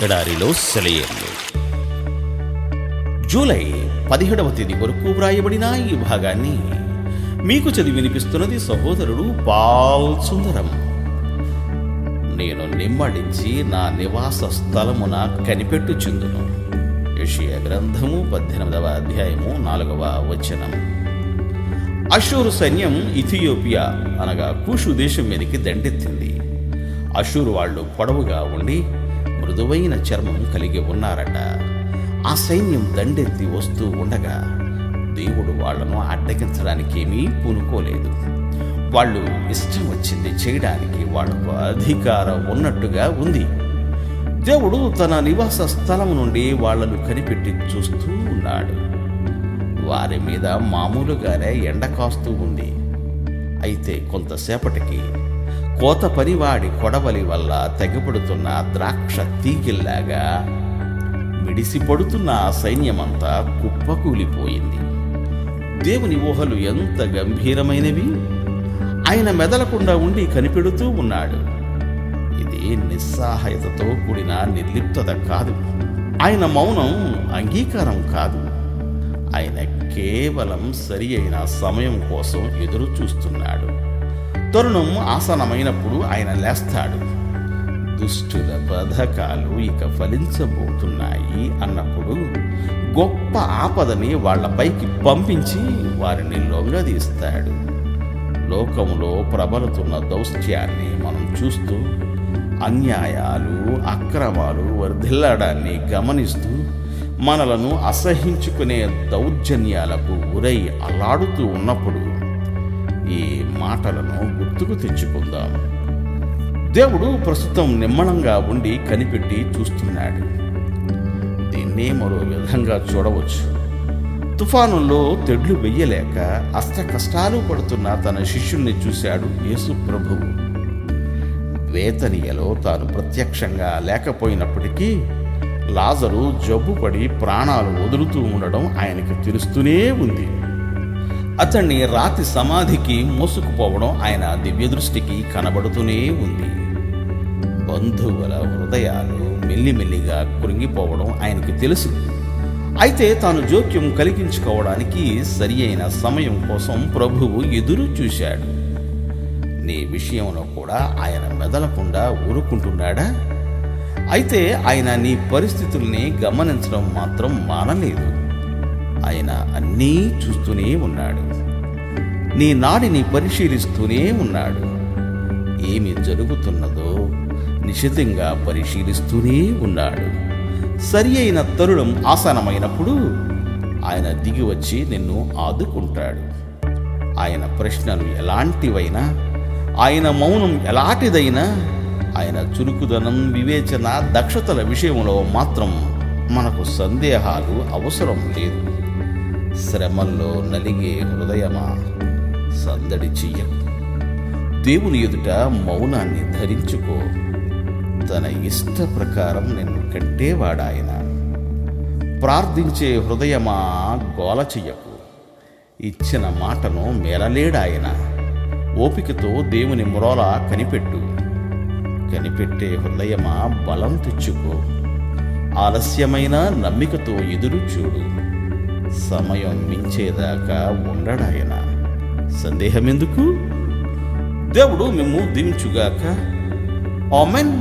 ఎడారిలో సెలయేర్లు. జూలై 17వ తేదీ వరకు వ్రాయబడిన ఈ భాగాన్ని మీకు చదివి వినిపిస్తున్నది సహోదరుడు పాల్ సుందరం. నేను నిమ్మడించి నా నివాస స్థలమున కనిపెట్టుచుందును. యెషయా గ్రంథము 18వ అధ్యాయము 4వ వచనం. అషూరు సైన్యం ఇథియోపియా అనగా కూషు దేశం మీదకి దండెత్తింది. అషూరు వాళ్ళు పొడవుగా ఉండి మృదువైన చర్మం కలిగి ఉన్నారట. ఆ సైన్యం దండెత్తి వస్తూ ఉండగా దేవుడు వాళ్లను అడ్డగించడానికి ఏమీ పూనుకోలేదు. వాళ్ళు ఇష్టం వచ్చింది చేయడానికి వాళ్లకు అధికారం ఉన్నట్టుగా ఉంది. దేవుడు తన నివాస స్థలం నుండి వాళ్లను కనిపెట్టి చూస్తూ ఉన్నాడు. వారి మీద మామూలుగానే ఎండ కాస్తూ ఉంది. అయితే కొంతసేపటికి కోత పనివాడి కొడవలి వల్ల తెగపడుతున్న ద్రాక్ష తీగిల్లాగా మిడిసిపడుతున్న ఆ సైన్యమంతా కుప్పకూలిపోయింది. దేవుని ఊహలు ఎంత గంభీరమైనవి! ఆయన మెదలకుండా ఉండి కనిపెడుతూ ఉన్నాడు. ఇది నిస్సహాయతతో కూడిన నిర్లిప్తత కాదు. ఆయన మౌనం అంగీకారం కాదు. ఆయన కేవలం సరి అయిన సమయం కోసం ఎదురు చూస్తున్నాడు. తరుణం ఆసనమైనప్పుడు ఆయన లేస్తాడు. దుష్టుల పథకాలు ఇక ఫలించబోతున్నాయి అన్నప్పుడు గొప్ప ఆపదని వాళ్లపైకి పంపించి వారిని లొంగదీస్తాడు. లోకంలో ప్రబలుతున్న దౌత్యాన్ని మనం చూస్తూ అన్యాయాలు అక్రమాలు వర్ధిల్లడాన్ని గమనిస్తూ మనలను అసహించుకునే దౌర్జన్యాలకు గురై అల్లాడుతూ ఉన్నప్పుడు ఈ మాటలను గుర్తుకు తెచ్చుకుందాం. దేవుడు ప్రస్తుతం నిమ్మళంగా ఉండి కనిపెట్టి చూస్తున్నాడు. దీన్నే మరో విధంగా చూడవచ్చు. తుఫానుల్లో తెడ్లు వెయ్యలేక అష్ట కష్టాలు పడుతున్న తన శిష్యుల్ని చూశాడు యేసు ప్రభువు. బేతనియలో తాను ప్రత్యక్షంగా లేకపోయినప్పటికీ లాజరు జబ్బుపడి ప్రాణాలు వదులుతూ ఉండడం ఆయనకి తెలుస్తూనే ఉంది. అతన్ని రాతి సమాధికి మోసుకుపోవడం ఆయన దివ్య దృష్టికి కనబడుతూనే ఉంది. బంధువుల హృదయాలు మెల్లిమెల్లిగా కృంగిపోవడం ఆయనకి తెలుసు. అయితే తాను జోక్యం కలిగించుకోవడానికి సరి అయిన సమయం కోసం ప్రభువు ఎదురు చూశాడు. నీ విషయంలో కూడా ఆయన మెదలకుండా ఊరుకుంటున్నాడా? అయితే ఆయన నీ పరిస్థితుల్ని గమనించడం మాత్రం మానలేదు. ఆయన అన్నీ చూస్తూనే ఉన్నాడు. నీ నాడిని పరిశీలిస్తూనే ఉన్నాడు. ఏమి జరుగుతున్నదో నిశితంగా పరిశీలిస్తూనే ఉన్నాడు. సరి అయిన తరుణం ఆసనమైనప్పుడు ఆయన దిగి వచ్చి నిన్ను ఆదుకుంటాడు. ఆయన ప్రశ్నలు ఎలాంటివైనా, ఆయన మౌనం ఎలాంటిదైనా, ఆయన చురుకుదనం వివేచన దక్షతల విషయంలో మాత్రం మనకు సందేహాలు అవసరం లేదు. శ్రమల్లో నలిగే హృదయమా, సందడి చెయ్యకు. దేవుని ఎదుట మౌనాన్ని ధరించుకో. తన ఇష్ట ప్రకారం నిన్ను కట్టేవాడాయన. ప్రార్థించే హృదయమా, గోల చెయ్యకు. ఇచ్చిన మాటను మేలలేడాయన. ఓపికతో దేవుని మ్రోల కనిపెట్టు. కనిపెట్టే హృదయమా, బలం తెచ్చుకో. ఆలస్యమైన నమ్మికతో ఎదురు చూడు. సమయం మించేదాకా ఉండడాయన. సందేహమెందుకు? దేవుడు మిమ్ము దీవించుగాక. ఆమేన్.